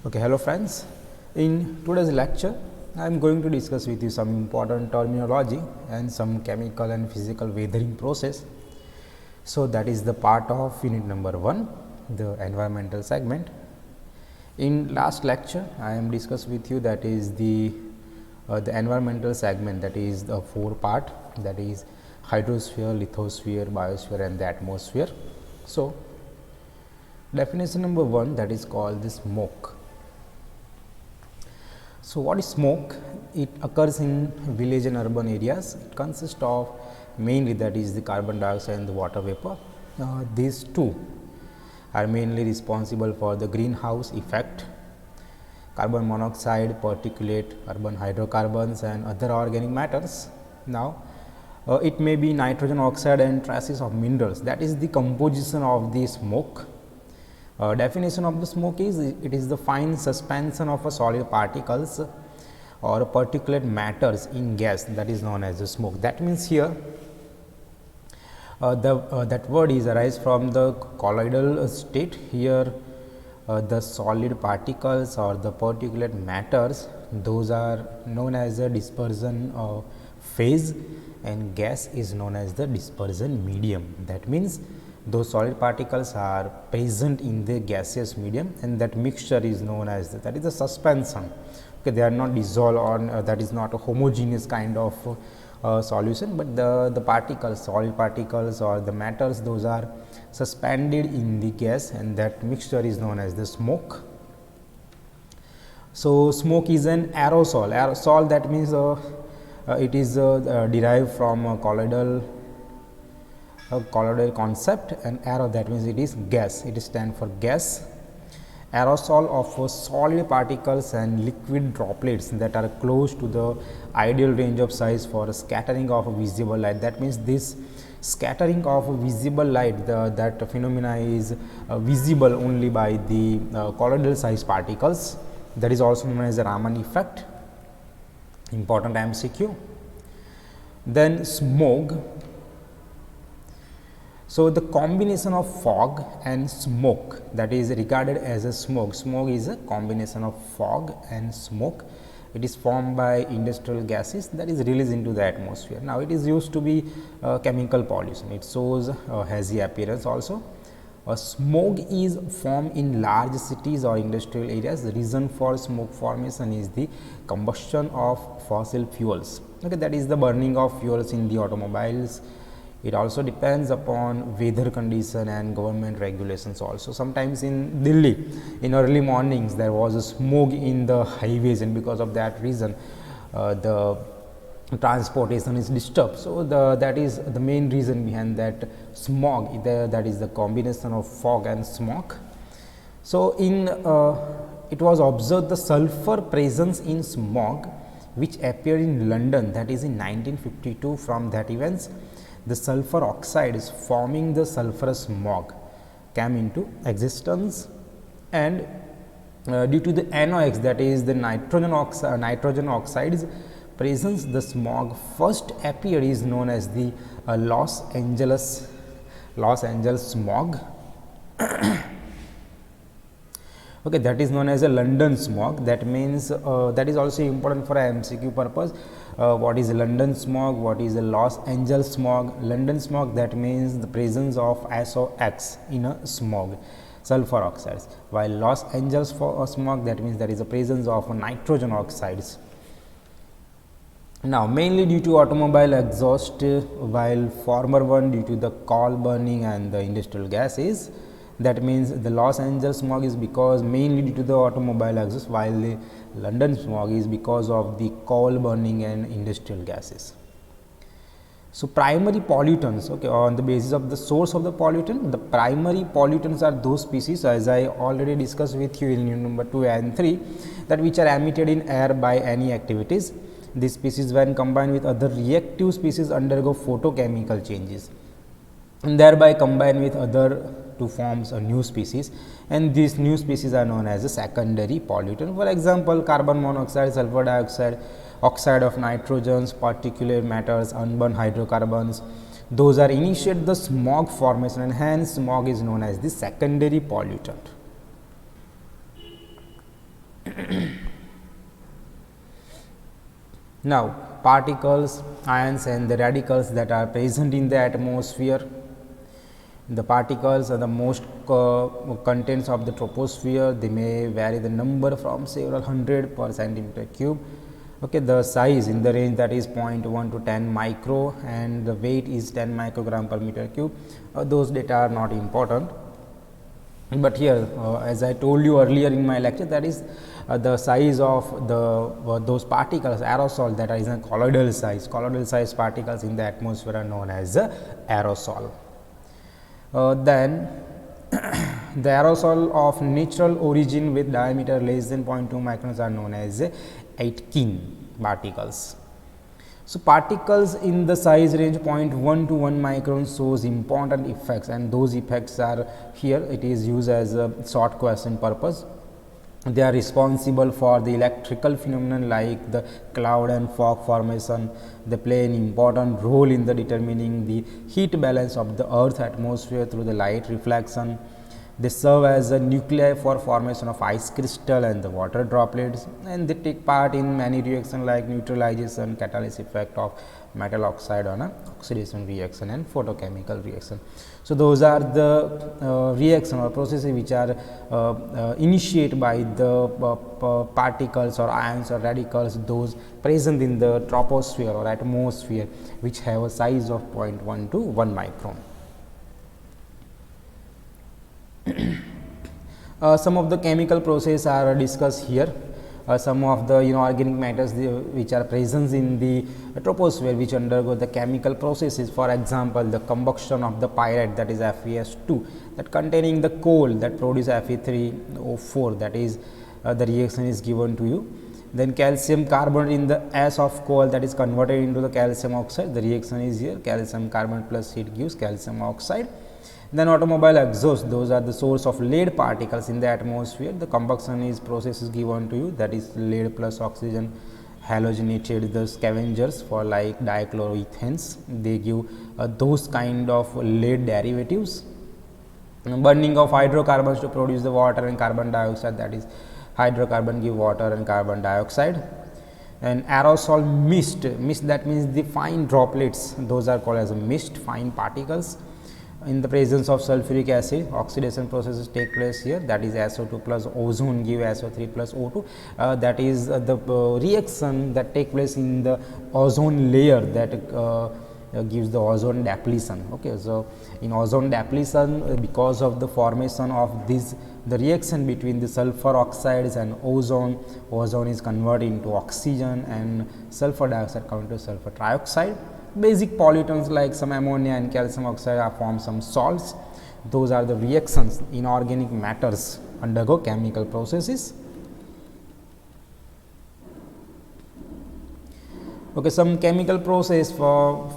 Okay, hello friends. In today's lecture, I am going to discuss with you some important terminology and some chemical and physical weathering process. So, that is the part of unit number 1, the environmental segment. In last lecture, I am discussed with you that is the environmental segment, that is the 4 part, that is hydrosphere, lithosphere, biosphere and the atmosphere. So, definition number 1, that is called the smoke. So, what is smoke? It occurs in village and urban areas. It consists of mainly, that is the carbon dioxide and the water vapor. These two are mainly responsible for the greenhouse effect. Carbon monoxide, particulate, urban hydrocarbons and other organic matters. Now, it may be nitrogen oxide and traces of minerals, that is the composition of the smoke. Definition of the smoke is, it is the fine suspension of a solid particles or particulate matters in gas, that is known as the smoke. That means, here that word is arise from the colloidal state. Here the solid particles or the particulate matters, those are known as the dispersion phase, and gas is known as the dispersion medium. That means, those solid particles are present in the gaseous medium and that mixture is known as that is the suspension. Okay, they are not dissolved on that is not a homogeneous kind of solution, but the particles, solid particles or the matters, those are suspended in the gas and that mixture is known as the smoke. So, smoke is an aerosol. Aerosol, that means it is derived from colloidal concept, and aero, that means it is gas, it stands for gas. Aerosol of solid particles and liquid droplets that are close to the ideal range of size for scattering of visible light. That means, this scattering of visible light, that phenomena is visible only by the colloidal size particles, that is also known as the Raman effect. Important MCQ. Then smog. So, the combination of fog and smoke, that is regarded as a smoke. Smoke is a combination of fog and smoke. It is formed by industrial gases that is released into the atmosphere. Now, it is used to be chemical pollution. It shows hazy appearance also. Smoke is formed in large cities or industrial areas. The reason for smoke formation is the combustion of fossil fuels. Okay, that is the burning of fuels in the automobiles. It also depends upon weather condition and government regulations also. Sometimes in Delhi, in early mornings, there was a smoke in the highways, and because of that reason, the transportation is disturbed. So, that is the main reason behind that smog, that is the combination of fog and smoke. So, it was observed the sulfur presence in smog which appeared in London, that is in 1952. From that events, the sulfur oxides forming the sulfurous smog came into existence, and due to the NOx, that is the nitrogen oxides presence, the smog first appeared is known as the Los Angeles smog. Okay, that is known as a London smog. That means that is also important for MCQ purpose. What is London smog? What is the Los Angeles smog? London smog, that means the presence of SOx in a smog, sulfur oxides, while Los Angeles smog, that means there is a presence of nitrogen oxides. Now, mainly due to automobile exhaust, while former one due to the coal burning and the industrial gases. That means, the Los Angeles smog is because mainly due to the automobile exhaust, while the London smog is because of the coal burning and industrial gases. So, primary pollutants, okay, on the basis of the source of the pollutant, the primary pollutants are those species, as I already discussed with you in unit number 2 and 3, that which are emitted in air by any activities. These species, when combined with other reactive species, undergo photochemical changes and thereby combine with other to forms a new species, and these new species are known as a secondary pollutant. For example, carbon monoxide, sulfur dioxide, oxide of nitrogens, particulate matters, unburned hydrocarbons, those are initiate the smog formation, and hence smog is known as the secondary pollutant. Now, particles, ions and the radicals that are present in the atmosphere. The particles are the most contents of the troposphere. They may vary the number from several hundred per centimeter cube. Okay, the size in the range that is 0.1 to 10 micro and the weight is 10 microgram per meter cube. Those data are not important, but here as I told you earlier in my lecture, that is the size of the those particles aerosol that is a colloidal size. Colloidal size particles in the atmosphere are known as aerosol. Then the aerosol of natural origin with diameter less than 0.2 microns are known as Aitken particles. So, particles in the size range 0.1 to 1 micron shows important effects, and those effects are here. It is used as a short question purpose. They are responsible for the electrical phenomenon like the cloud and fog formation. They play an important role in the determining the heat balance of the earth atmosphere through the light reflection. They serve as a nuclei for formation of ice crystal and the water droplets, and they take part in many reactions like neutralization, catalysis effect of metal oxide on a oxidation reaction and photochemical reaction. So, those are the reaction or processes which are initiated by the particles or ions or radicals, those present in the troposphere or atmosphere, which have a size of 0.1 to 1 micron. Some of the chemical processes are discussed here. Some of the organic matters which are present in the troposphere, which undergo the chemical processes. For example, the combustion of the pyrite, that is FeS2, that containing the coal that produce Fe3O4, that is the reaction is given to you. Then calcium carbonate in the ash of coal, that is converted into the calcium oxide. The reaction is here, calcium carbonate plus heat gives calcium oxide. Then automobile exhaust, those are the source of lead particles in the atmosphere. The combustion is process is given to you, that is lead plus oxygen halogenated, the scavengers for like dichloroethanes. They give those kind of lead derivatives. Burning of hydrocarbons to produce the water and carbon dioxide, that is hydrocarbon give water and carbon dioxide. And aerosol mist, that means the fine droplets, those are called as a mist, fine particles. In the presence of sulfuric acid, oxidation processes take place here, that is SO2 plus ozone give SO3 plus O2. That is the reaction that take place in the ozone layer that gives the ozone depletion. Okay, so in ozone depletion, because of the formation of this, the reaction between the sulfur oxides and ozone is converted into oxygen and sulfur dioxide converted to sulfur trioxide. Basic pollutants like some ammonia and calcium oxide are form some salts. Those are the reactions inorganic matters undergo chemical processes. Okay, some chemical process for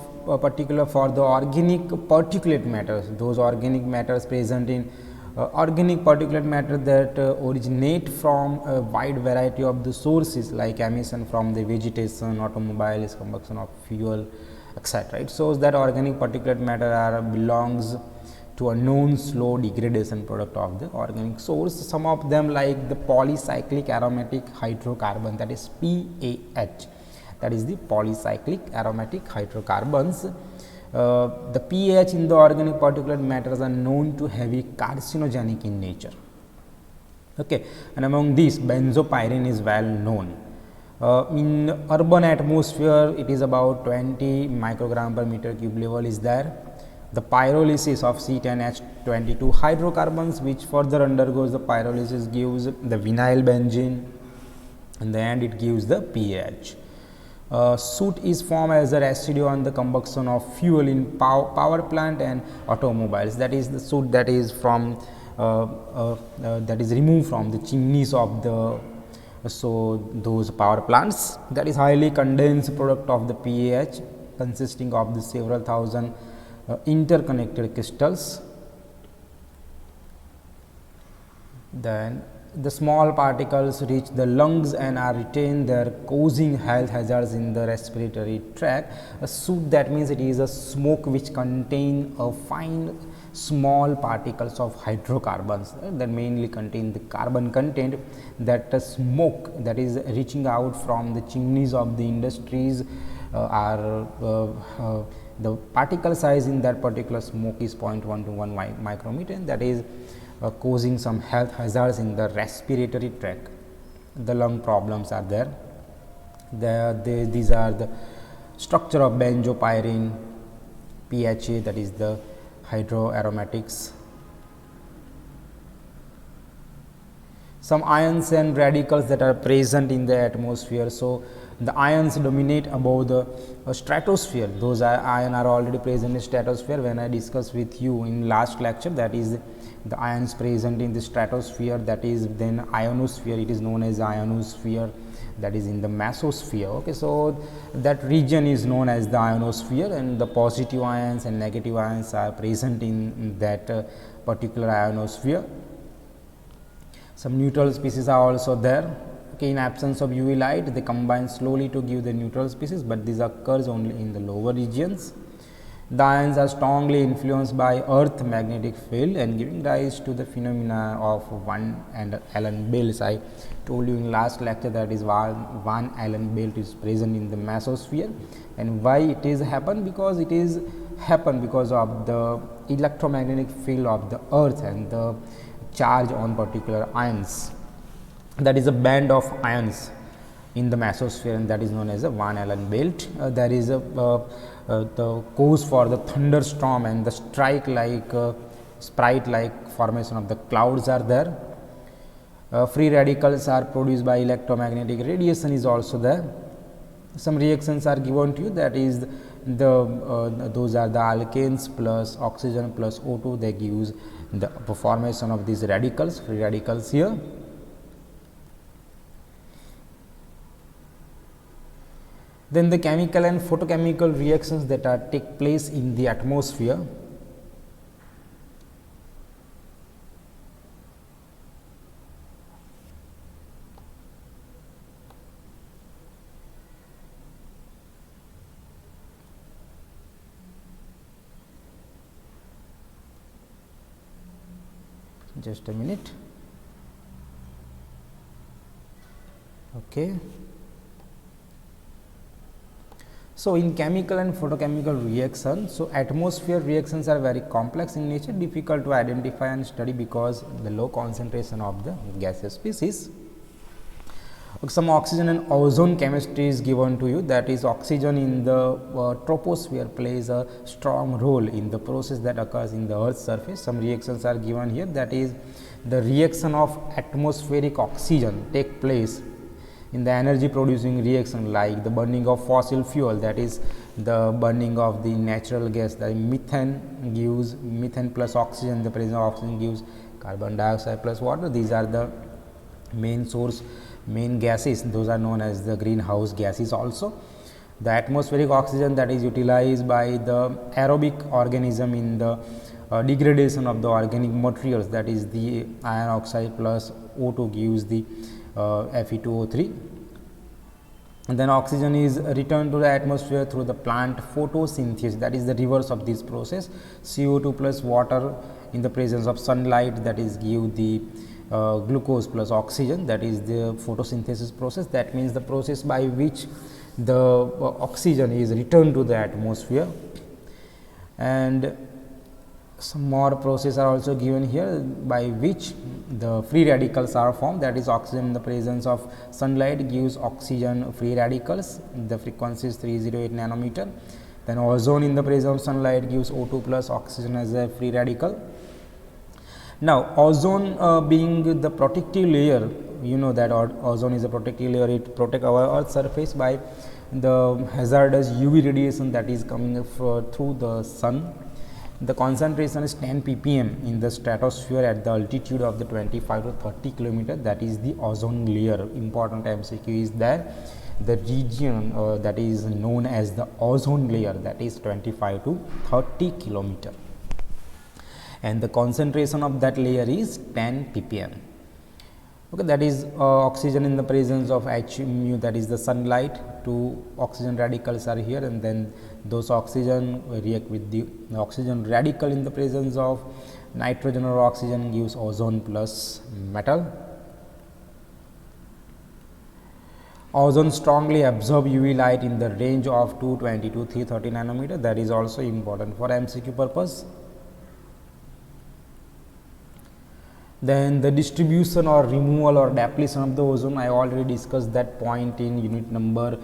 particular for the organic particulate matters. Those organic matters present in organic particulate matter that originate from a wide variety of the sources like emission from the vegetation, automobiles, combustion of fuel, etc. It shows that organic particulate matter belongs to a known slow degradation product of the organic source. Some of them like the polycyclic aromatic hydrocarbon, that is PAH, that is the polycyclic aromatic hydrocarbons. The PAH in the organic particulate matters are known to heavy carcinogenic in nature. Okay, and among these benzopyrene is well known. In urban atmosphere, it is about 20 microgram per meter cube level is there. The pyrolysis of C10H22 hydrocarbons, which further undergoes the pyrolysis, gives the vinyl benzene, in the end it gives the PAH. Soot is formed as a residue on the combustion of fuel in power plant and automobiles. That is the soot that is from that is removed from the chimneys of the those power plants. That is highly condensed product of the PAH, consisting of the several thousand interconnected crystals. Then the small particles reach the lungs and are retained there, causing health hazards in the respiratory tract. A soot, that means it is a smoke which contain a fine small particles of hydrocarbons that mainly contain the carbon content, that smoke that is reaching out from the chimneys of the industries are the particle size in that particular smoke is 0.1 to 1 micrometer, and that is causing some health hazards in the respiratory tract. The lung problems are there. These are the structure of benzopyrene, PHA, that is the hydroaromatics. Some ions and radicals that are present in the atmosphere. So, the ions dominate above the stratosphere. Those ions are already present in stratosphere when I discussed with you in last lecture, that is the ions present in the stratosphere, that is then ionosphere. It is known as ionosphere, that is in the mesosphere. Okay, so that region is known as the ionosphere, and the positive ions and negative ions are present in that particular ionosphere. Some neutral species are also there. Okay, in absence of UV light, they combine slowly to give the neutral species, but this occurs only in the lower regions. The ions are strongly influenced by Earth magnetic field and giving rise to the phenomena of Van Allen belts. I told you in last lecture that is Van Allen belt is present in the mesosphere, and why it is happen? Because it is happen because of the electromagnetic field of the Earth and the charge on particular ions. That is a band of ions in the mesosphere, and that is known as a Van Allen belt. There is the cause for the thunderstorm and the sprite like formation of the clouds are there. Free radicals are produced by electromagnetic radiation is also there. Some reactions are given to you, that is those are the alkanes plus oxygen plus O2, they gives the formation of these radicals, free radicals here. Then the chemical and photochemical reactions that take place in the atmosphere. Just a minute. Okay. So, in chemical and photochemical reactions, so atmosphere reactions are very complex in nature, difficult to identify and study because the low concentration of the gaseous species. Some oxygen and ozone chemistry is given to you, that is oxygen in the troposphere plays a strong role in the process that occurs in the Earth's surface. Some reactions are given here, that is the reaction of atmospheric oxygen take place in the energy producing reaction, like the burning of fossil fuel, that is the burning of the natural gas, the methane gives methane plus oxygen, the presence of oxygen gives carbon dioxide plus water. These are the main gases, those are known as the greenhouse gases. Also the atmospheric oxygen that is utilized by the aerobic organism in the degradation of the organic materials, that is the iron oxide plus O2 gives the Fe2O3, and then oxygen is returned to the atmosphere through the plant photosynthesis, that is the reverse of this process. CO2 plus water in the presence of sunlight, that is give the glucose plus oxygen, that is the photosynthesis process. That means the process by which the oxygen is returned to the atmosphere. And some more processes are also given here by which the free radicals are formed, that is oxygen in the presence of sunlight gives oxygen free radicals, the frequency is 308 nanometer. Then ozone in the presence of sunlight gives O2 plus oxygen as a free radical. Now ozone being the protective layer, you know that ozone is a protective layer, it protects our Earth's surface by the hazardous UV radiation that is coming through the sun. The concentration is 10 ppm in the stratosphere at the altitude of the 25 to 30 kilometer, that is the ozone layer. Important MCQ is there, the region that is known as the ozone layer, that is 25 to 30 kilometer, and the concentration of that layer is 10 ppm. Okay, that is oxygen in the presence of H mu, that is the sunlight. Two oxygen radicals are here, and then those oxygen react with the oxygen radical in the presence of nitrogen or oxygen gives ozone plus metal. Ozone strongly absorb UV light in the range of 220 to 330 nanometer. That is also important for MCQ purpose. Then the distribution or removal or depletion of the ozone, I already discussed that point in unit number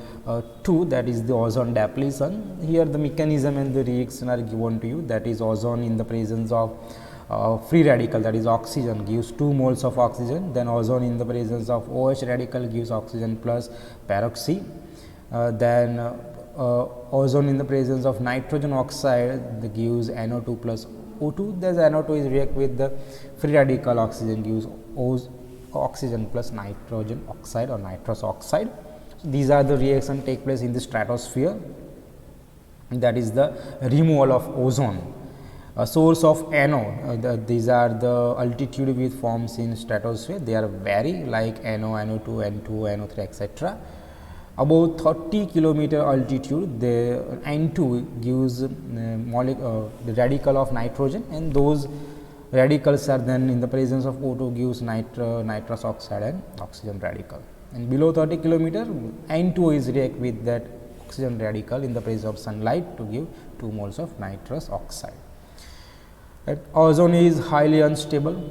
2, that is the ozone depletion. Here the mechanism and the reaction are given to you, that is ozone in the presence of free radical, that is oxygen, gives 2 moles of oxygen. Then ozone in the presence of OH radical gives oxygen plus peroxide. Then ozone in the presence of nitrogen oxide gives NO2 plus O2. Thus NO2 is react with the free radical oxygen gives oxygen plus nitrogen oxide or nitrous oxide. So these are the reaction take place in the stratosphere, that is the removal of ozone. A source of NO, these are the altitude with forms in stratosphere, they are vary like NO, NO2, N2, NO3 etc. About 30 kilometer altitude, the N2 gives the radical of nitrogen, and those radicals are then in the presence of O2 gives nitrous oxide and oxygen radical. And below 30 kilometer, N2 is react with that oxygen radical in the presence of sunlight to give 2 moles of nitrous oxide. Right. Ozone is highly unstable.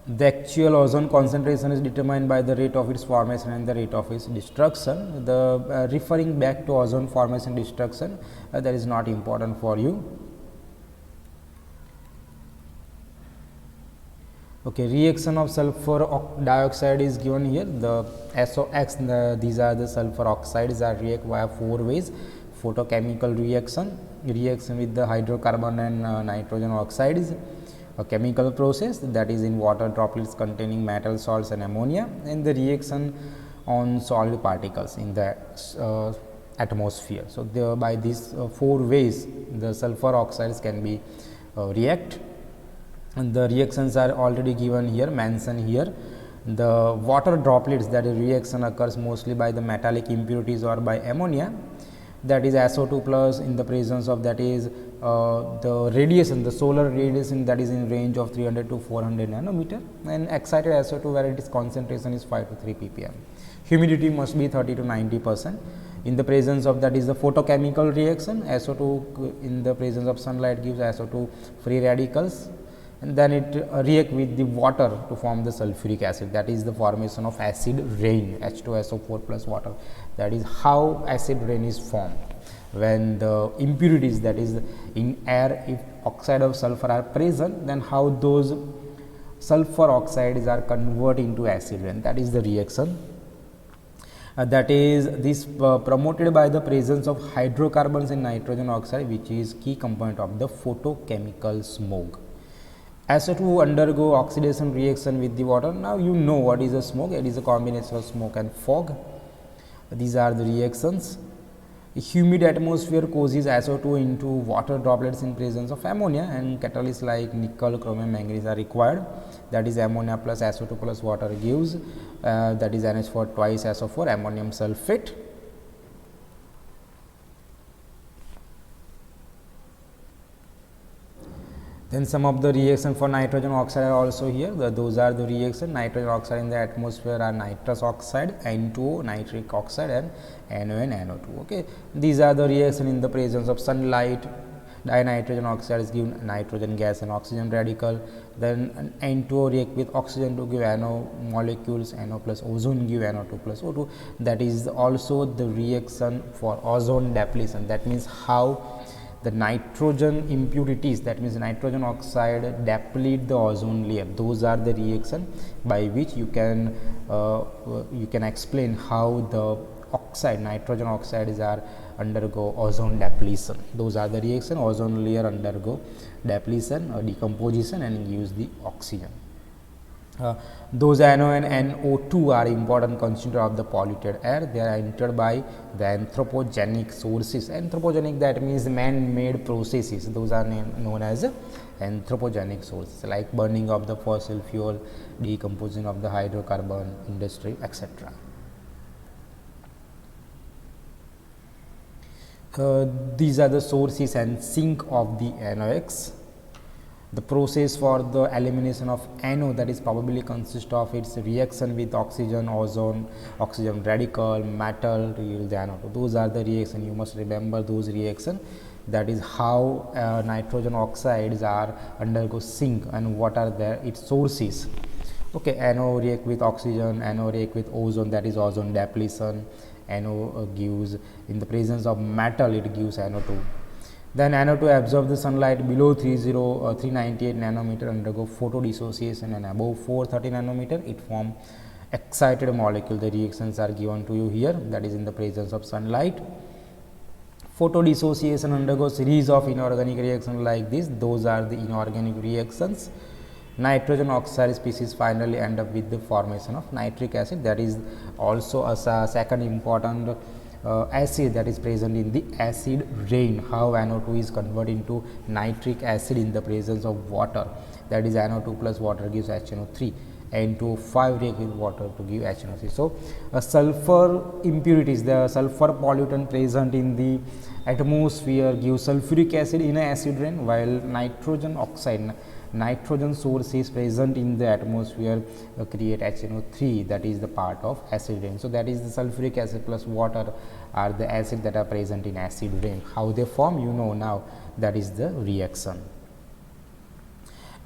The actual ozone concentration is determined by the rate of its formation and the rate of its destruction. The referring back to ozone formation destruction, that is not important for you. Okay, reaction of sulfur dioxide is given here. The SOX, these are the sulfur oxides are react via 4 ways: photochemical reaction, reaction with the hydrocarbon and nitrogen oxides, a chemical process, that is in water droplets containing metal salts and ammonia, and the reaction on solid particles in the atmosphere. So, by these 4 ways the sulfur oxides can be react, and the reactions are already given here, mentioned here. The water droplets, that is reaction occurs mostly by the metallic impurities or by ammonia, that is SO2 plus in the presence of, that is the radiation, the solar radiation, that is in range of 300 to 400 nanometer, and excited SO2 where its concentration is 5 to 3 ppm. Humidity must be 30 to 90%. In the presence of, that is the photochemical reaction, SO2 in the presence of sunlight gives SO2 free radicals, and then it react with the water to form the sulfuric acid, that is the formation of acid rain, H2SO4 plus water. That is how acid rain is formed. When the impurities, that is in air, if oxide of sulfur are present, then how those sulfur oxides are converted into acid rain, that is the reaction. That is this promoted by the presence of hydrocarbons in nitrogen oxide, which is key component of the photochemical smoke. SO2 undergo oxidation reaction with the water. Now you know what is a smoke. It is a combination of smoke and fog. These are the reactions. A humid atmosphere causes SO2 into water droplets in presence of ammonia, and catalysts like nickel, chromium, manganese are required. That is ammonia plus SO2 plus water gives that is NH4 twice SO4 ammonium sulfate. Then some of the reaction for nitrogen oxide are also here. Those are the reaction. Nitrogen oxide in the atmosphere are nitrous oxide, N2O, nitric oxide, and NO and NO2. Okay, these are the reaction in the presence of sunlight. Dinitrogen oxide is given nitrogen gas and oxygen radical. Then N2O react with oxygen to give NO molecules, NO plus ozone give NO2 plus O2. That is also the reaction for ozone depletion. That means how the nitrogen impurities, that means nitrogen oxide deplete the ozone layer. Those are the reaction by which you can explain how the oxide, nitrogen oxides are undergo ozone depletion. Those are the reaction. Ozone layer undergo depletion or decomposition and use the oxygen. Those NO and NO2 are important constituent of the polluted air. They are entered by the anthropogenic sources. Anthropogenic, that means man-made processes. Those are known as anthropogenic sources, like burning of the fossil fuel, decomposition of the hydrocarbon industry, etc. These are the sources and sink of the NOx. The process for the elimination of NO, that is probably consist of its reaction with oxygen, ozone, oxygen radical, metal to yield the NO2. Those are the reaction. You must remember those reaction. That is how nitrogen oxides are undergo sink and what are their its sources. Okay, NO react with oxygen, NO react with ozone, that is ozone depletion. NO gives, in the presence of metal, it gives NO2. Then NO2 absorb the sunlight below 398 nanometer, undergo photodissociation, and above 430 nanometer it form excited molecule. The reactions are given to you here, that is in the presence of sunlight. Photodissociation undergoes series of inorganic reactions like this. Those are the inorganic reactions. Nitrogen oxide species finally end up with the formation of nitric acid. That is also a second important acid that is present in the acid rain. How NO2 is converted into nitric acid in the presence of water. That is NO2 plus water gives HNO3. N2O5 react with water to give HNO3. So, sulfur impurities, the sulfur pollutant present in the atmosphere gives sulfuric acid in an acid rain, while nitrogen oxide, nitrogen source is present in the atmosphere create HNO3, that is the part of acid rain. So, that is the sulfuric acid plus water are the acid that are present in acid rain. How they form, you know now, that is the reaction.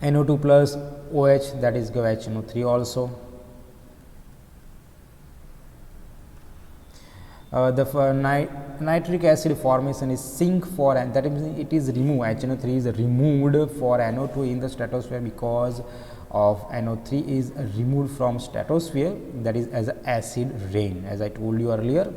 NO2 plus OH, that is give HNO3 also. Nitric acid formation is sink for, and that means it is removed, HNO3 is removed for NO2 in the stratosphere because of NO3 is removed from stratosphere, that is as acid rain, as I told you earlier.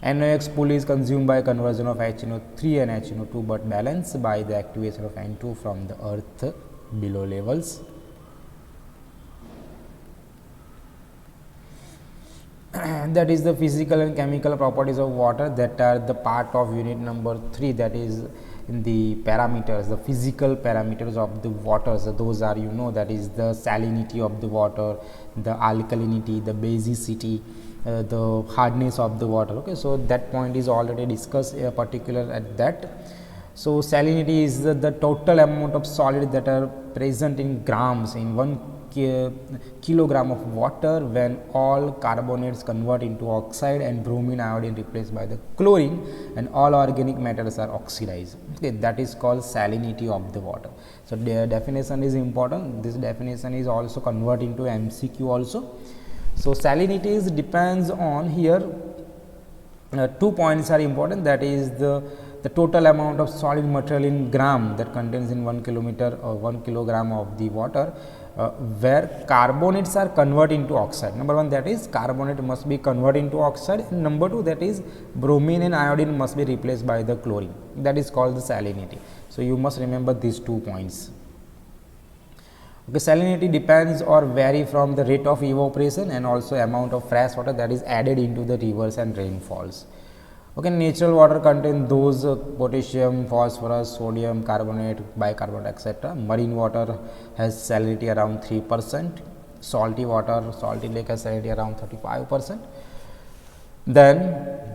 NOx pool is consumed by conversion of HNO3 and HNO2, but balanced by the activation of N2 from the earth below levels. That is the physical and chemical properties of water, that are the part of unit number 3, that is in the parameters, the physical parameters of the waters. Those are, you know, that is the salinity of the water, the alkalinity, the basicity, the hardness of the water. Okay, so that point is already discussed particular at that. So, salinity is the total amount of solid that are present in grams in 1 kilogram of water when all carbonates convert into oxide and bromine iodine replaced by the chlorine and all organic matters are oxidized. Okay, that is called salinity of the water. So, the definition is important. This definition is also converted into MCQ also. So, salinity is depends on here 2 points are important, that is the total amount of solid material in gram that contains in 1 kilometer or 1 kilogram of the water, where carbonates are converted into oxide. Number 1, that is carbonate must be converted into oxide, and number 2, that is bromine and iodine must be replaced by the chlorine, that is called the salinity. So, you must remember these 2 points. Okay, salinity depends or vary from the rate of evaporation and also amount of fresh water that is added into the rivers and rainfalls. Okay, natural water contain those potassium, phosphorus, sodium, carbonate, bicarbonate, etc. Marine water has salinity around 3%. Salty water, salty lake has salinity around 35%. Then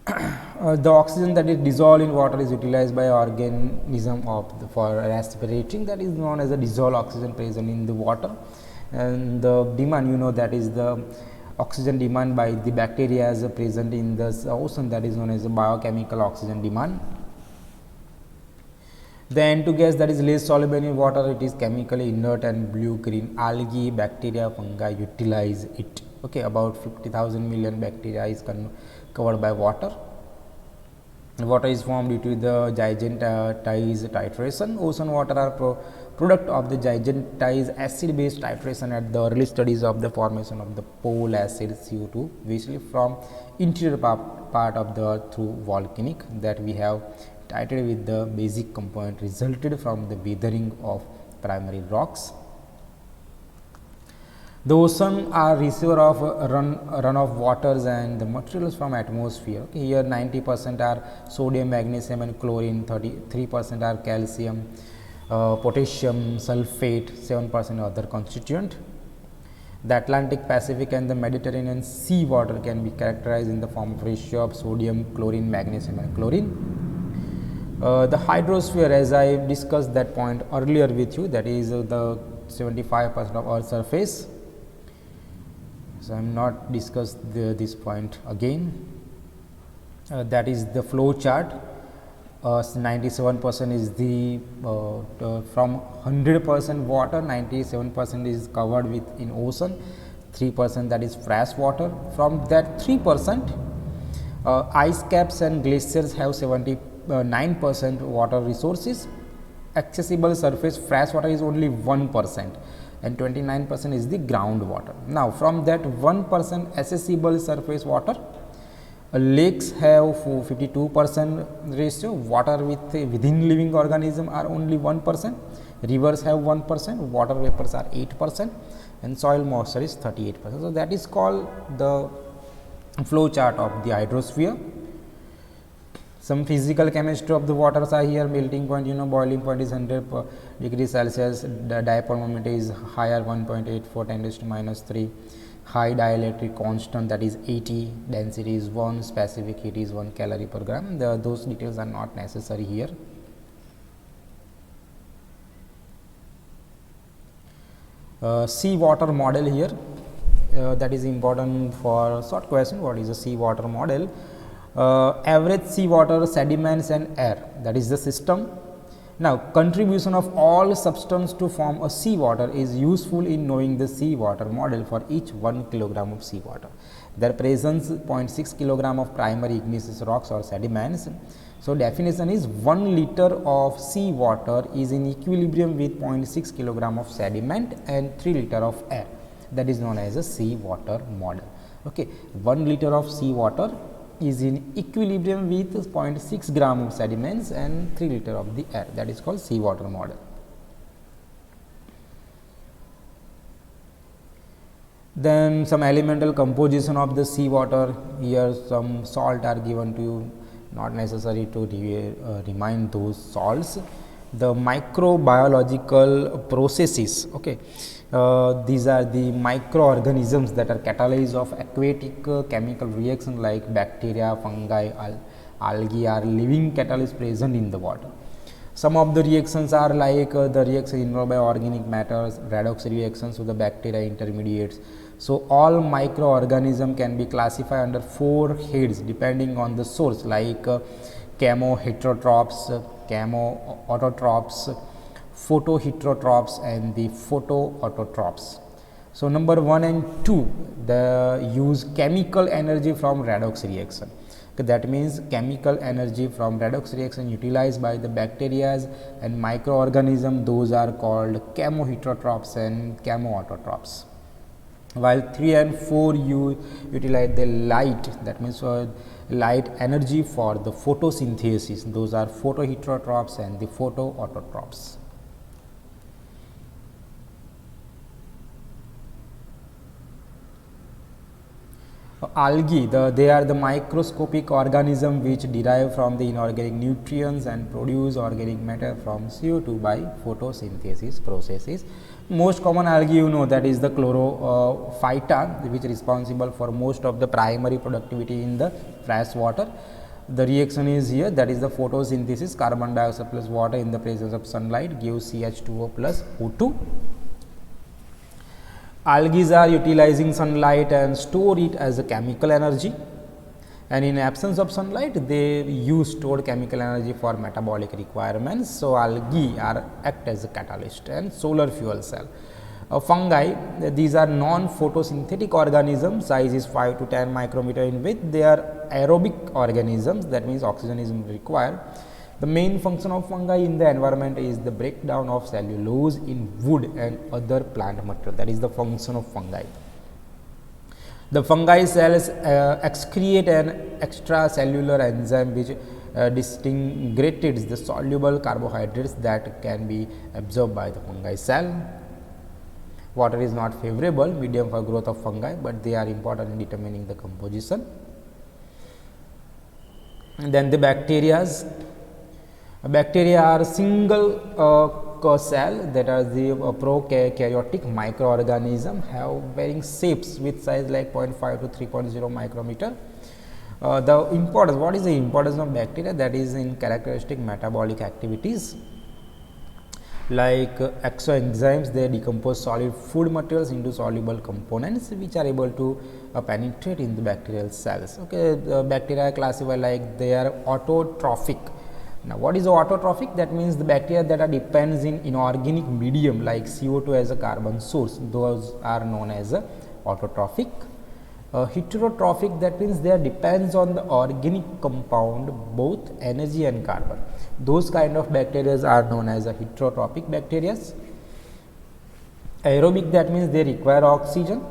the oxygen that is dissolved in water is utilized by organism of for respirating, that is known as a dissolved oxygen present in the water. And the demand, you know, that is the oxygen demand by the bacteria as present in the ocean, that is known as a biochemical oxygen demand. The N2 gas that is less soluble in water, it is chemically inert and blue-green. Algae, bacteria, fungi utilize it. Okay, about 50,000 million bacteria is covered by water. Water is formed due to the gigantized titration. Ocean water are product of the gigantized acid base titration at the early studies of the formation of the pole acid CO2, which from interior part of the earth through volcanic, that we have titrated with the basic component resulted from the weathering of primary rocks. The ocean are receiver of runoff waters and the materials from atmosphere. Okay, here 90% are sodium, magnesium and chlorine, 33% are calcium, potassium, sulfate, 7% other constituent. The Atlantic, Pacific and the Mediterranean sea water can be characterized in the form of ratio of sodium, chlorine, magnesium and chlorine. The hydrosphere, as I discussed that point earlier with you, that is the 75% of Earth's surface. So, I am not discussed this point again. That is the flow chart. 97% is the from 100% water, 97% is covered with in ocean, 3% that is fresh water. From that 3%, ice caps and glaciers have 79% water resources. Accessible surface fresh water is only 1% and 29% is the groundwater. Now, from that 1% accessible surface water, lakes have 52% ratio, water within living organism are only 1%, rivers have 1%, water vapors are 8% and soil moisture is 38%. So, that is called the flow chart of the hydrosphere. Some physical chemistry of the waters are here. Melting point, boiling point is 100 degrees Celsius, the dipole moment is higher 1.84 10 raised to minus 3. High dielectric constant, that is 80, density is 1, specific heat is 1 calorie per gram. Those details are not necessary here. Sea water model here, that is important for short question. What is a sea water model? Average sea water, sediments and air, that is the system. Now, contribution of all substance to form a sea water is useful in knowing the sea water model for each 1 kilogram of sea water. There presents 0.6 kilogram of primary igneous rocks or sediments. So, definition is 1 liter of sea water is in equilibrium with 0.6 kilogram of sediment and 3 liter of air, that is known as a sea water model. Okay, 1 liter of sea water is in equilibrium with 0.6 gram of sediments and 3 liter of the air, that is called sea water model. Then some elemental composition of the sea water. Here some salt are given to you, not necessary to remind those salts. The microbiological processes, okay. These are the microorganisms that are catalysts of aquatic chemical reaction like bacteria, fungi, algae are living catalysts present in the water. Some of the reactions are like the reaction involved by organic matters, redox reactions with the bacteria intermediates. So, all microorganisms can be classified under 4 heads depending on the source, like chemoheterotrophs, chemoautotrophs, photoheterotrophs and the photoautotrophs. So, number 1 and 2, they use chemical energy from redox reaction. Okay, that means chemical energy from redox reaction utilized by the bacteria and microorganisms, those are called chemoheterotrophs and chemoautotrophs. While 3 and 4 utilize the light, that means light energy for the photosynthesis, those are photoheterotrophs and the photoautotrophs. Algae, they are the microscopic organism which derive from the inorganic nutrients and produce organic matter from CO2 by photosynthesis processes. Most common algae that is the chlorophyta, which is responsible for most of the primary productivity in the fresh water. The reaction is here, that is the photosynthesis, carbon dioxide plus water in the presence of sunlight gives CH2O plus O2. Algae are utilizing sunlight and store it as a chemical energy, and in absence of sunlight they use stored chemical energy for metabolic requirements. So, algae act as a catalyst and solar fuel cell. Fungi, these are non-photosynthetic organisms, size is 5 to 10 micrometer in width. They are aerobic organisms, that means oxygen is required. The main function of fungi in the environment is the breakdown of cellulose in wood and other plant material, that is the function of fungi. The fungi cells excrete an extracellular enzyme which disintegrates the soluble carbohydrates that can be absorbed by the fungi cell. Water is not favorable medium for growth of fungi, but they are important in determining the composition. And then the bacterias. Bacteria are single cell, that are the prokaryotic microorganism, have varying shapes with size like 0.5 to 3.0 micrometer. The importance, what is the importance of bacteria? That is in characteristic metabolic activities like exoenzymes. They decompose solid food materials into soluble components which are able to penetrate in the bacterial cells. Okay, bacteria are classified like they are autotrophic. Now, what is autotrophic? That means the bacteria that are depends in inorganic medium like CO2 as a carbon source, those are known as autotrophic. Heterotrophic, that means they are depends on the organic compound, both energy and carbon. Those kind of bacteria are known as a heterotrophic bacteria. Aerobic, that means they require oxygen.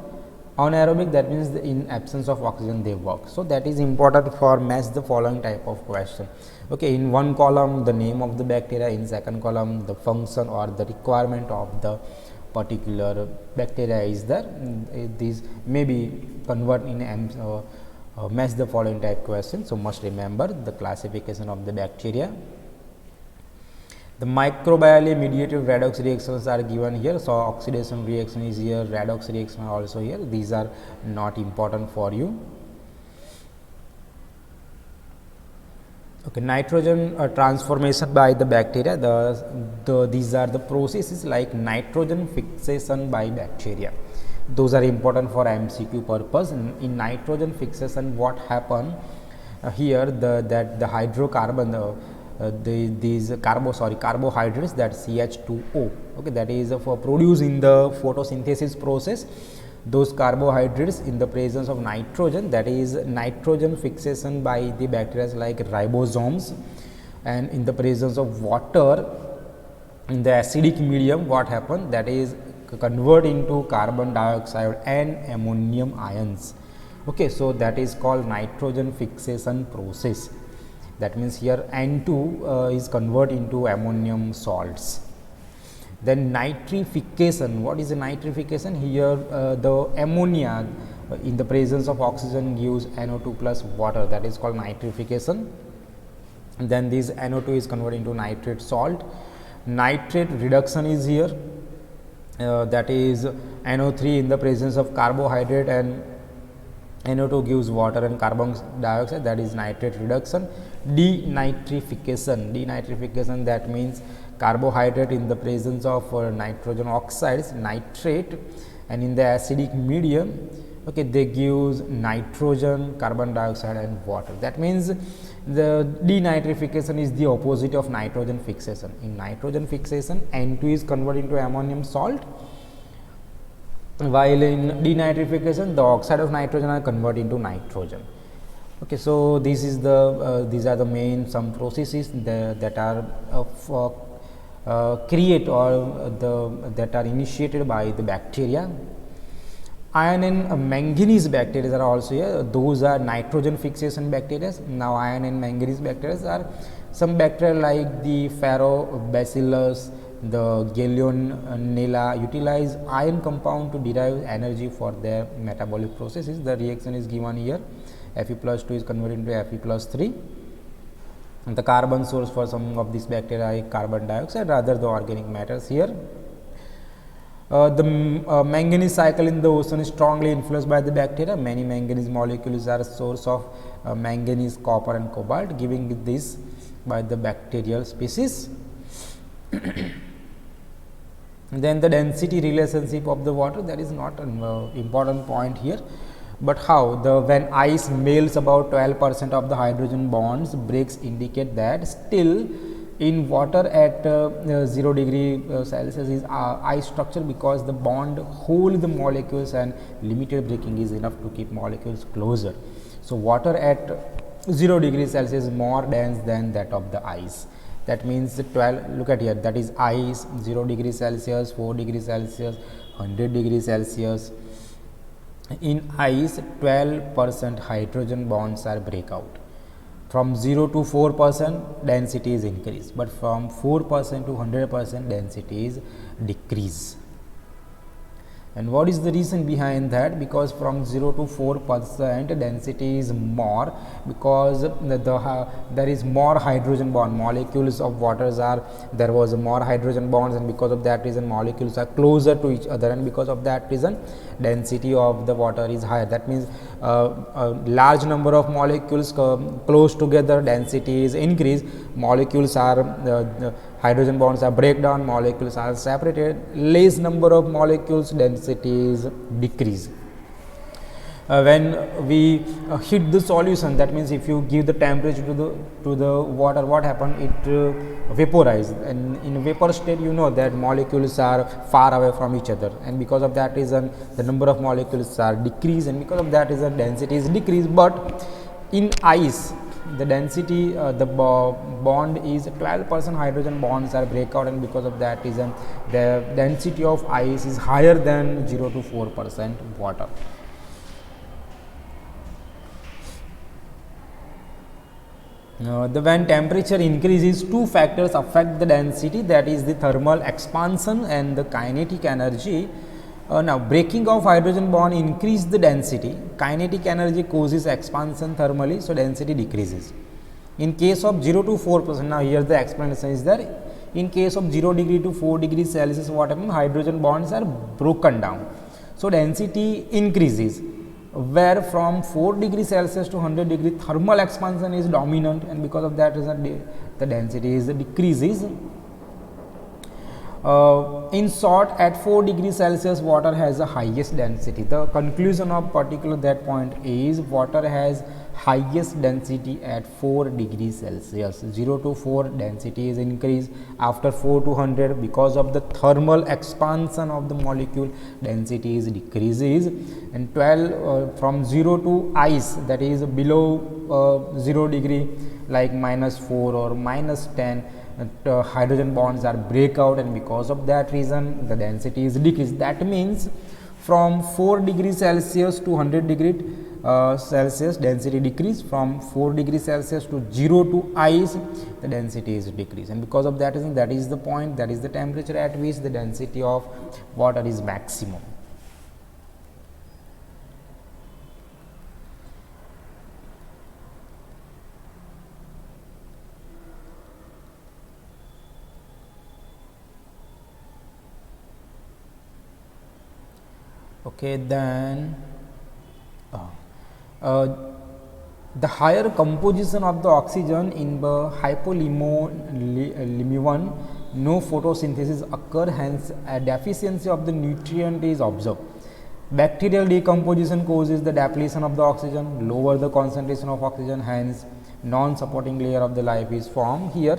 Anaerobic, that means in absence of oxygen they work. So, that is important for match the following type of question. Okay, in one column the name of the bacteria, in second column the function or the requirement of the particular bacteria is there. These may be convert in match the following type question. So, must remember the classification of the bacteria. The microbially mediated redox reactions are given here. So, oxidation reaction is here, redox reaction are also here. These are not important for you. Okay, nitrogen transformation by the bacteria. These are the processes like nitrogen fixation by bacteria. Those are important for MCQ purpose. In nitrogen fixation, what happen here? That the hydrocarbon, these carbohydrates, that CH2O, okay, that is for produced in the photosynthesis process. Those carbohydrates in the presence of nitrogen, that is nitrogen fixation by the bacteria like ribosomes, and in the presence of water in the acidic medium, what happen? That is convert into carbon dioxide and ammonium ions. Okay, so that is called nitrogen fixation process. That means here N2 is convert into ammonium salts. Then nitrification. What is the nitrification? Here the ammonia in the presence of oxygen gives NO2 plus water, that is called nitrification. And then this NO2 is converted into nitrate salt. Nitrate reduction is here, that is NO3 in the presence of carbohydrate and NO2 gives water and carbon dioxide, that is nitrate reduction. Denitrification, that means carbohydrate in the presence of nitrogen oxides, nitrate, and in the acidic medium, okay, they give nitrogen, carbon dioxide and water. That means the denitrification is the opposite of nitrogen fixation. In nitrogen fixation, N2 is converted into ammonium salt, while in denitrification the oxide of nitrogen are converted into nitrogen. Okay, so this is the these are the main some processes that are create or that are initiated by the bacteria. Iron and manganese bacteria are also here. Those are nitrogen fixation bacteria. Now, iron and manganese bacteria are some bacteria like the Ferrobacillus, the Gallionella utilize iron compound to derive energy for their metabolic processes. The reaction is given here. Fe plus 2 is converted into Fe plus 3. And the carbon source for some of these bacteria is carbon dioxide, rather the organic matters here. The manganese cycle in the ocean is strongly influenced by the bacteria. Many manganese molecules are a source of manganese, copper and cobalt, giving this by the bacterial species. Then the density relationship of the water, that is not an important point here, but how when ice melts about 12% of the hydrogen bonds breaks indicate that still in water at 0 degree Celsius is ice structure, because the bond hold the molecules and limited breaking is enough to keep molecules closer. So, water at 0 degree Celsius is more dense than that of the ice. That means 12, look at here, that is ice 0 degree Celsius, 4 degree Celsius, 100 degree Celsius. In ice 12% hydrogen bonds are break out. From 0 to 4% density is increased, but from 4% to 100% density is decrease. And what is the reason behind that? Because from 0 to 4% density is more, because there is more hydrogen bond, molecules of waters are, there was more hydrogen bonds, and because of that reason molecules are closer to each other, and because of that reason density of the water is higher. That means a large number of molecules close together, density is increased, molecules are hydrogen bonds are break down, molecules are separated, less number of molecules, density is decreased. When we heat the solution, that means if you give the temperature to the water, what happen? It vaporizes, and in vapor state you know that molecules are far away from each other, and because of that reason the number of molecules are decreased, and because of that reason density is decreased. But in ice, the density, the bond is 12% hydrogen bonds are breakout, and because of that reason the density of ice is higher than 0 to 4% water. When temperature increases, two factors affect the density, that is the thermal expansion and the kinetic energy. Now, breaking of hydrogen bond increase the density, kinetic energy causes expansion thermally, so density decreases. In case of 0 to 4%, now here the explanation is there. In case of 0 degree to 4 degrees Celsius, what happens? Hydrogen bonds are broken down, so density increases. Where from 4 degrees Celsius to 100 degree, thermal expansion is dominant, and because of that reason the density is decreases. In short, at 4 degrees Celsius water has the highest density. The conclusion of particular that point is water has highest density at 4 degrees Celsius. 0 to 4 density is increased, after 4 to 100 because of the thermal expansion of the molecule density is decreases, and 12 from 0 to ice, that is below 0 degree like -4 or -10, hydrogen bonds are break out, and because of that reason the density is decreased. That means from 4 degrees Celsius to 100 degree Celsius density decrease, from 4 degrees Celsius to 0 to ice the density is decreased, and because of that reason that is the point, that is the temperature at which the density of water is maximum. Okay, then the higher composition of the oxygen in the hypolimonium, no photosynthesis occur, hence a deficiency of the nutrient is observed. Bacterial decomposition causes the depletion of the oxygen, lower the concentration of oxygen, hence non-supporting layer of the life is formed. Here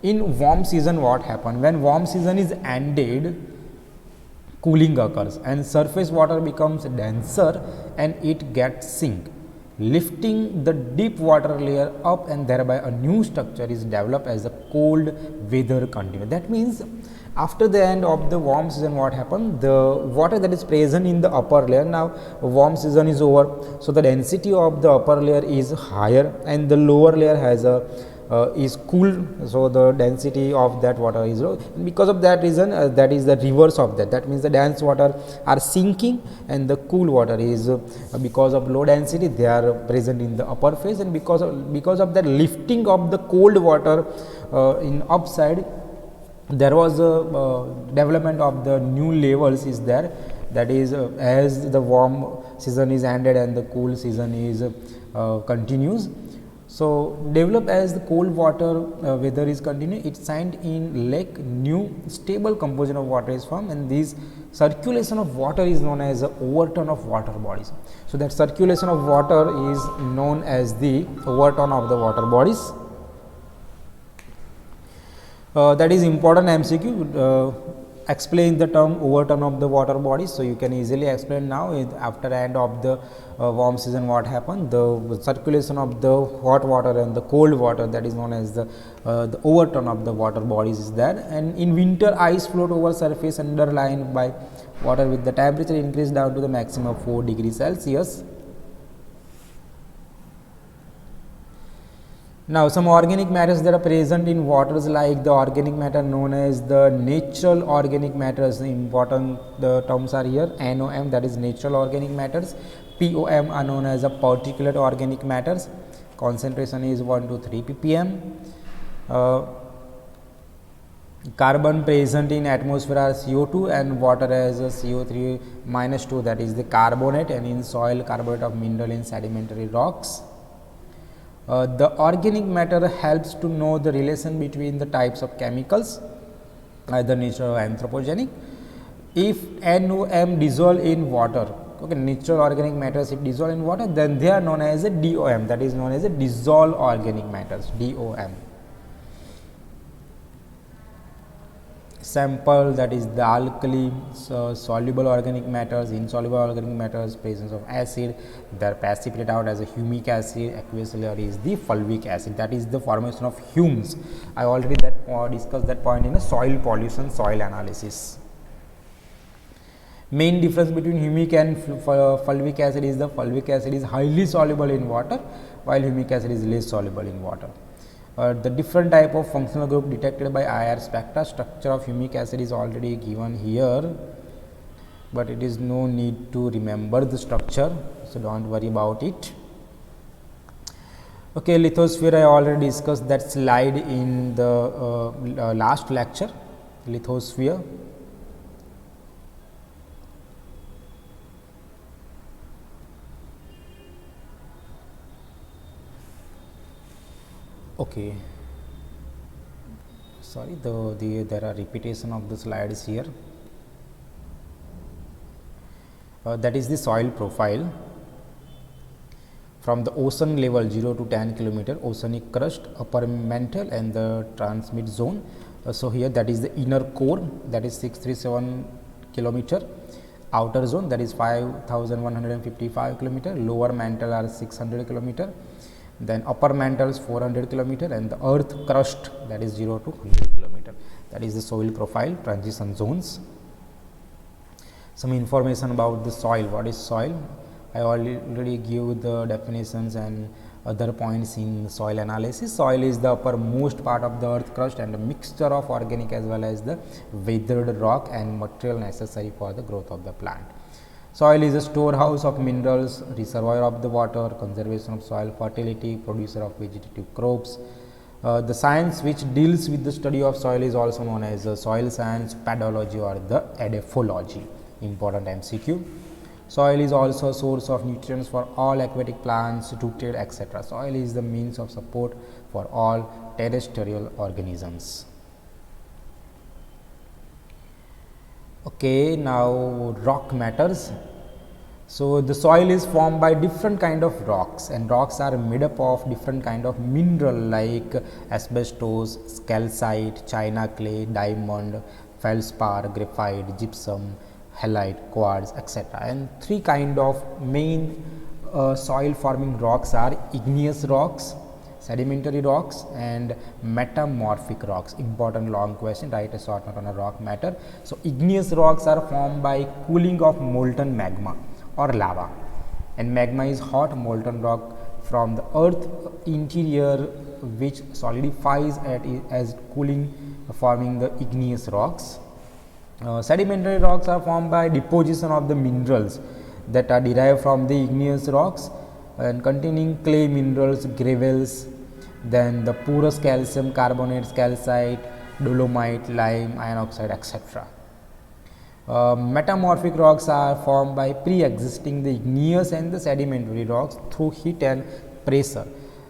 in warm season, what happen? When warm season is ended, cooling occurs and surface water becomes denser and it gets sink, lifting the deep water layer up, and thereby a new structure is developed as the cold weather continues. That means after the end of the warm season, what happened? The water that is present in the upper layer, now warm season is over, so the density of the upper layer is higher and the lower layer has a is cool, so the density of that water is low, and because of that reason that is the reverse of that. That means the dense water are sinking and the cool water is because of low density they are present in the upper phase, and because of that lifting of the cold water in upside, there was a development of the new levels is there. That is as the warm season is ended and the cool season is continues. So, develop as the cold water weather is continued, it signed in lake, new stable composition of water is formed, and this circulation of water is known as the overturn of water bodies. So, that circulation of water is known as the overturn of the water bodies. That is important MCQ. Explain the term overturn of the water bodies. So, you can easily explain now after end of the warm season what happened, the circulation of the hot water and the cold water, that is known as the overturn of the water bodies is there. And in winter ice float over surface underlined by water with the temperature increase down to the maximum of 4 degrees Celsius. Now some organic matters that are present in waters, like the organic matter known as the natural organic matters. Important the terms are here: NOM, that is natural organic matters; POM are known as a particulate organic matters. Concentration is 1 to 3 ppm. Carbon present in atmosphere are CO2 and water as a CO3 minus 2, that is the carbonate, and in soil carbonate of mineral in sedimentary rocks. The organic matter helps to know the relation between the types of chemicals, either natural or anthropogenic. If NOM dissolve in water, okay, natural organic matters if dissolve in water, then they are known as a DOM, that is known as a dissolved organic matters, DOM. Sample, that is the alkali, soluble organic matters, insoluble organic matters, presence of acid, they are precipitate out as a humic acid. Aqueous layer is the fulvic acid, that is the formation of humes. I already discussed that point in a soil pollution, soil analysis. Main difference between humic and fulvic acid is the fulvic acid is highly soluble in water, while humic acid is less soluble in water. The different type of functional group detected by IR spectra. Structure of humic acid is already given here, but it is no need to remember the structure, so don't worry about it. Okay, lithosphere, I already discussed that slide in the last lecture. Lithosphere. Okay, sorry, there are repetition of the slides here. That is the soil profile from the ocean level 0 to 10 kilometer, oceanic crust, upper mantle and the transmit zone. So here that is the inner core, that is 637 kilometer, outer zone, that is 5155 kilometer, lower mantle are 600 kilometer, then upper mantle is 400 kilometer, and the earth crust, that is 0 to 100 kilometer. That is the soil profile, transition zones. Some information about the soil. What is soil? I already give the definitions and other points in soil analysis. Soil is the uppermost part of the earth crust and a mixture of organic as well as the weathered rock and material necessary for the growth of the plant. Soil is a storehouse of minerals, reservoir of the water, conservation of soil fertility, producer of vegetative crops. The science which deals with the study of soil is also known as soil science, pedology or the edaphology. Important MCQ. Soil is also a source of nutrients for all aquatic plants, rooted, etc. Soil is the means of support for all terrestrial organisms. Okay, now rock matters. So the soil is formed by different kind of rocks, and rocks are made up of different kind of mineral like asbestos, calcite, china clay, diamond, feldspar, graphite, gypsum, halite, quartz, etc. And three kind of main soil forming rocks are igneous rocks, sedimentary rocks and metamorphic rocks. Important long question, write a short note on a rock matter. So igneous rocks are formed by cooling of molten magma or lava, and magma is hot molten rock from the earth interior which solidifies as cooling, forming the igneous rocks. Sedimentary rocks are formed by deposition of the minerals that are derived from the igneous rocks and containing clay minerals, gravels, then the porous calcium carbonates, calcite, dolomite, lime, iron oxide, etc. Metamorphic rocks are formed by pre-existing the igneous and the sedimentary rocks through heat and pressure.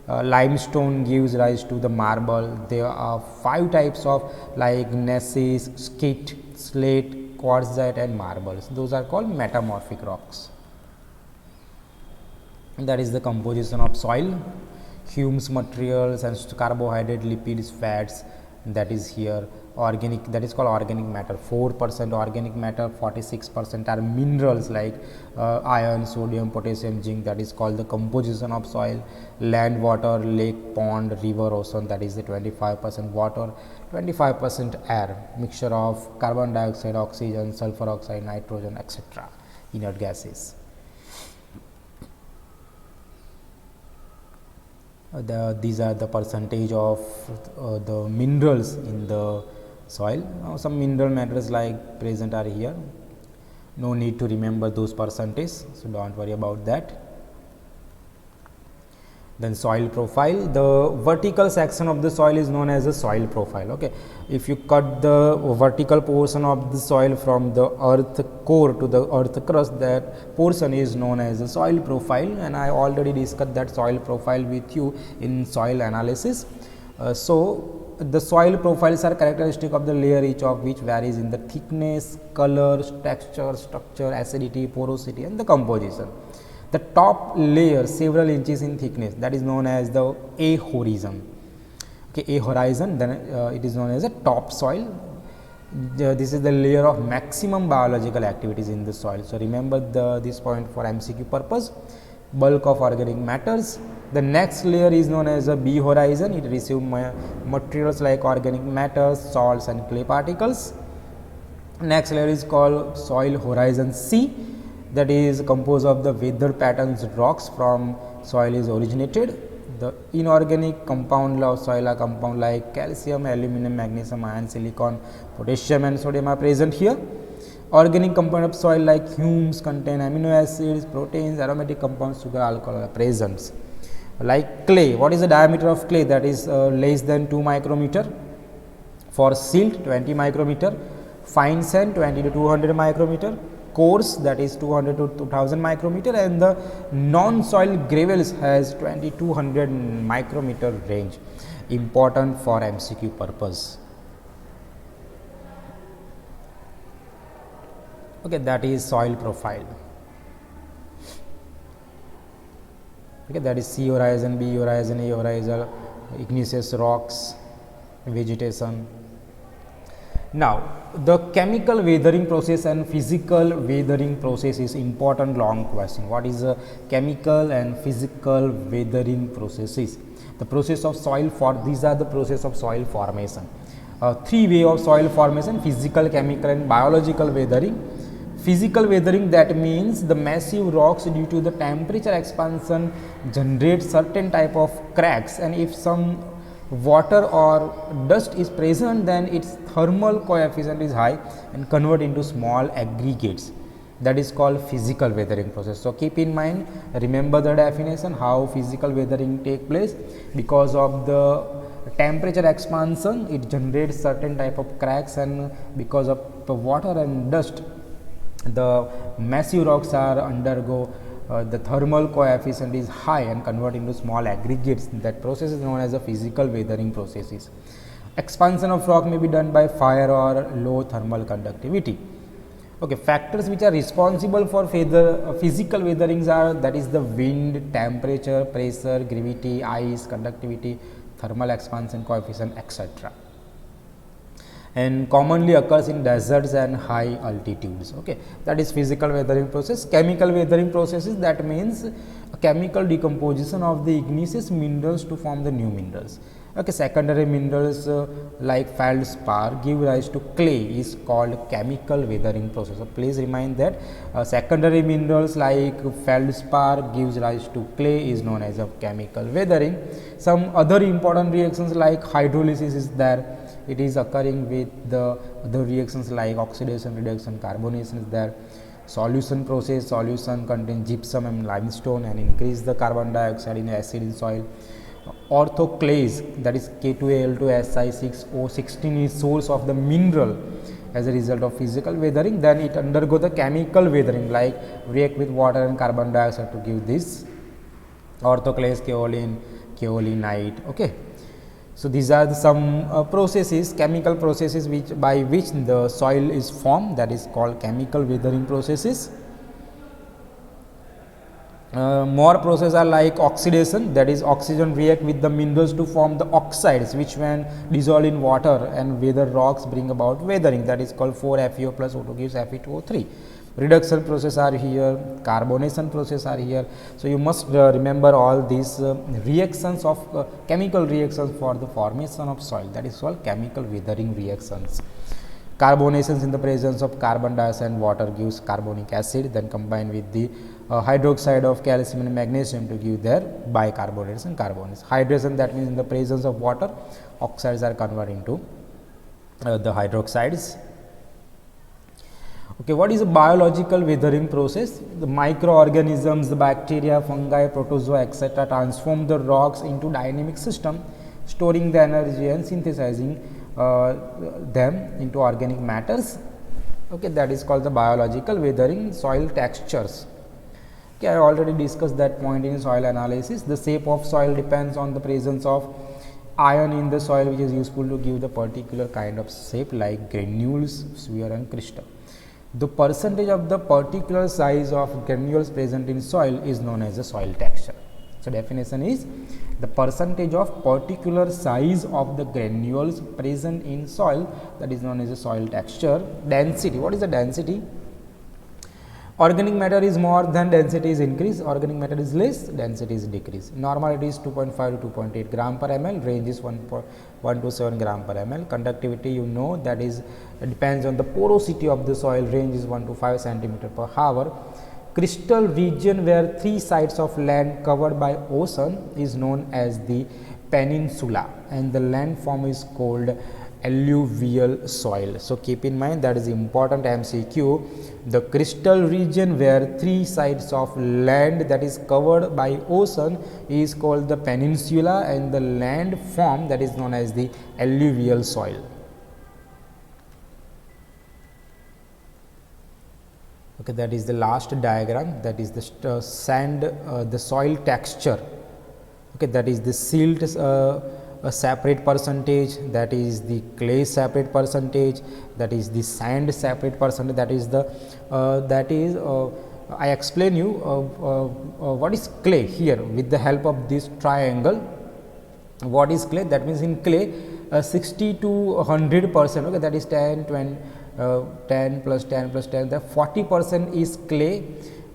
Limestone gives rise to the marble. There are 5 types of like gneiss, schist, slate, quartzite and marbles. Those are called metamorphic rocks. That is the composition of soil. Humus, materials and carbohydrate, lipids, fats, that is here. Organic, that is called organic matter. 4% organic matter, 46% are minerals like iron, sodium, potassium, zinc, that is called the composition of soil. Land, water, lake, pond, river, ocean, that is the 25% water, 25% air, mixture of carbon dioxide, oxygen, sulfur oxide, nitrogen, etc. inert gases. These are the percentage of the minerals in the soil. Now some mineral matters like present are here, no need to remember those percentage, so don't worry about that. Then soil profile, the vertical section of the soil is known as a soil profile. Okay, if you cut the vertical portion of the soil from the earth core to the earth crust, that portion is known as a soil profile, and I already discussed that soil profile with you in soil analysis. So the soil profiles are characteristic of the layer, each of which varies in the thickness, color, texture, structure, acidity, porosity and the composition. The top layer several inches in thickness, that is known as the A horizon. Okay, A horizon, then it is known as a topsoil. This is the layer of maximum biological activities in the soil. So remember this point for MCQ purpose. Bulk of organic matters. The next layer is known as a B horizon. It receives materials like organic matter, salts and clay particles. Next layer is called soil horizon C, that is composed of the weather patterns rocks from soil is originated. The inorganic compound of soil are compound like calcium, aluminum, magnesium, iron, silicon, potassium and sodium are present here. Organic compound of soil like humus contain amino acids, proteins, aromatic compounds, sugar, alcohol are present. Like clay, what is the diameter of clay? That is less than 2 micrometer. For silt 20 micrometer, fine sand 20 to 200 micrometer, coarse that is 200 to 2000 micrometer, and the non-soil gravels has 2200 micrometer range. Important for MCQ purpose. Okay, that is soil profile. Okay, that is C horizon, B horizon, A horizon, igneous rocks, vegetation. Now the chemical weathering process and physical weathering process is important long question. What is a chemical and physical weathering processes? The process of soil these are the process of soil formation. Three way of soil formation: physical, chemical and biological weathering. Physical weathering, that means the massive rocks due to the temperature expansion generate certain type of cracks, and if some water or dust is present, then its thermal coefficient is high and convert into small aggregates. That is called physical weathering process. So keep in mind, remember the definition how physical weathering take place. Because of the temperature expansion, it generates certain type of cracks, and because of the water and dust, the massive rocks are undergo the thermal coefficient is high and convert into small aggregates. That process is known as a physical weathering processes. Expansion of rock may be done by fire or low thermal conductivity. Okay, factors which are responsible for physical weatherings are, that is the wind, temperature, pressure, gravity, ice, conductivity, thermal expansion coefficient, etc. And commonly occurs in deserts and high altitudes. Okay, that is physical weathering process. Chemical weathering processes, that means chemical decomposition of the igneous minerals to form the new minerals. Okay, secondary minerals like feldspar give rise to clay is called chemical weathering process. So please remind that secondary minerals like feldspar gives rise to clay is known as a chemical weathering. Some other important reactions like hydrolysis is there. It is occurring with the other reactions like oxidation, reduction, carbonation is there. Solution process, solution contain gypsum and limestone and increase the carbon dioxide in acid in soil. Orthoclase, that is K2Al2Si6O16 is source of the mineral as a result of physical weathering. Then it undergo the chemical weathering like react with water and carbon dioxide to give this orthoclase, kaolin, kaolinite. Okay. So these are some processes, chemical processes by which the soil is formed, that is called chemical weathering processes. More processes are like oxidation, that is oxygen react with the minerals to form the oxides which when dissolved in water and weather rocks bring about weathering, that is called 4FeO plus O2 gives Fe2O3. Reduction process are here, carbonation process are here. So you must remember all these reactions of chemical reactions for the formation of soil, that is called chemical weathering reactions. Carbonations in the presence of carbon dioxide and water gives carbonic acid, then combined with the hydroxide of calcium and magnesium to give their bicarbonates and carbonates. Hydration, that means in the presence of water, oxides are converted into the hydroxides. Okay, what is a biological weathering process? The microorganisms, the bacteria, fungi, protozoa, etc. transform the rocks into dynamic system, storing the energy and synthesizing them into organic matters. Okay, that is called the biological weathering. Soil textures. Okay, I already discussed that point in soil analysis. The shape of soil depends on the presence of iron in the soil, which is useful to give the particular kind of shape like granules, sphere and crystal. The percentage of the particular size of granules present in soil is known as the soil texture. So, definition is the percentage of particular size of the granules present in soil, that is known as the soil texture. Density, what is the density? Organic matter is more than density is increased, organic matter is less, density is decreased. Normality is 2.5 to 2.8 gram per ml, range is 1 to 7 gram per ml. Conductivity, you know, that is depends on the porosity of the soil, range is 1 to 5 centimeter per hour. Crystal region where three sides of land covered by ocean is known as the peninsula, and the landform is called alluvial soil. So, keep in mind that is important MCQ. The crystal region where three sides of land that is covered by ocean is called the peninsula, and the land form that is known as the alluvial soil. Okay, that is the last diagram, that is the sand, the soil texture. Okay, that is the silt a separate percentage, that is the clay separate percentage, that is the sand separate percentage, that is the I explain you what is clay here with the help of this triangle. What is clay? That means in clay 60 to 100%, okay, that is 10, 20, 10 plus 10 plus 10, the 40% is clay,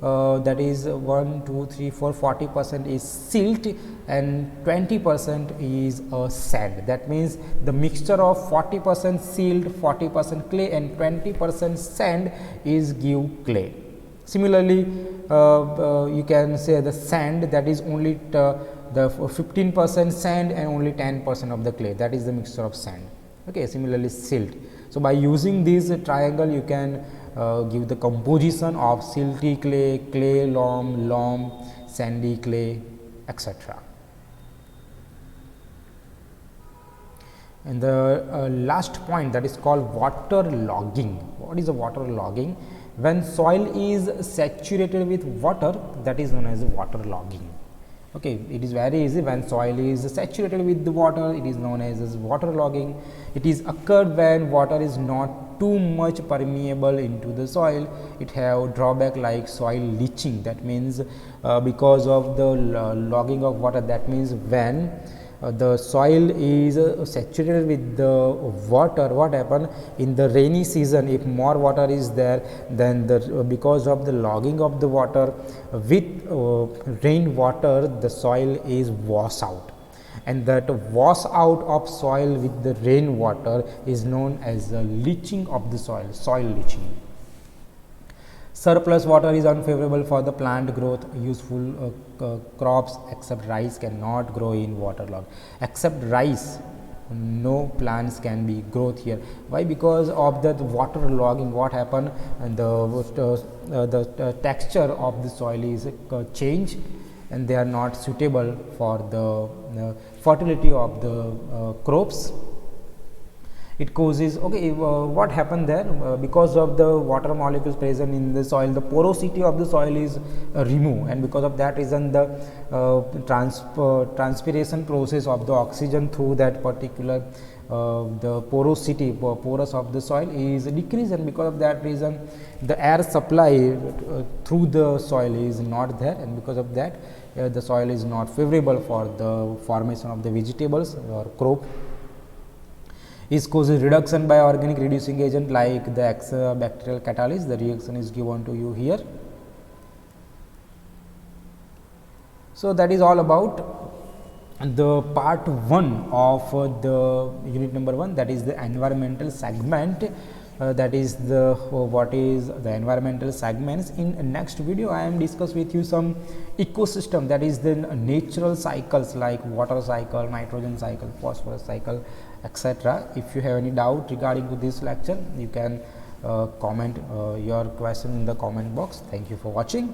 that is 1, 2, 3, 4, 40% is silt and 20% is sand. That means the mixture of 40% silt, 40% clay and 20% sand is give clay. Similarly, you can say the sand, that is only the 15% sand and only 10% of the clay, that is the mixture of sand. Okay, similarly silt. So, by using this triangle you can give the composition of silty clay, clay loam, sandy clay, etc. And the last point, that is called water logging. What is the water logging? When soil is saturated with water, that is known as water logging. Okay, it is very easy. When soil is saturated with the water, it is known as water logging. It is occurred when water is not too much permeable into the soil. It have drawback like soil leaching. That means because of the logging of water, that means when the soil is saturated with the water, what happen in the rainy season, if more water is there, then because of the logging of the water with rain water, the soil is washed out, and that wash out of soil with the rain water is known as the leaching of the soil, soil leaching. Surplus water is unfavorable for the plant growth. Useful crops except rice cannot grow in waterlogged. Except rice, no plants can be growth here. Why? Because of the water logging. What happened? And the texture of the soil is changed, and they are not suitable for the fertility of the crops. It causes, okay, what happened there? Because of the water molecules present in the soil, the porosity of the soil is removed, and because of that reason the transpiration process of the oxygen through that particular the porous of the soil is decreased, and because of that reason the air supply through the soil is not there, and because of that the soil is not favorable for the formation of the vegetables or crop. Is causes reduction by organic reducing agent like the bacterial catalyst. The reaction is given to you here. So, that is all about the part 1 of the unit number 1, that is the environmental segment. that is the what is the environmental segments. In next video I am discuss with you some ecosystem, that is the natural cycles like water cycle, nitrogen cycle, phosphorus cycle, etc. If you have any doubt regarding to this lecture, you can comment your question in the comment box. Thank you for watching.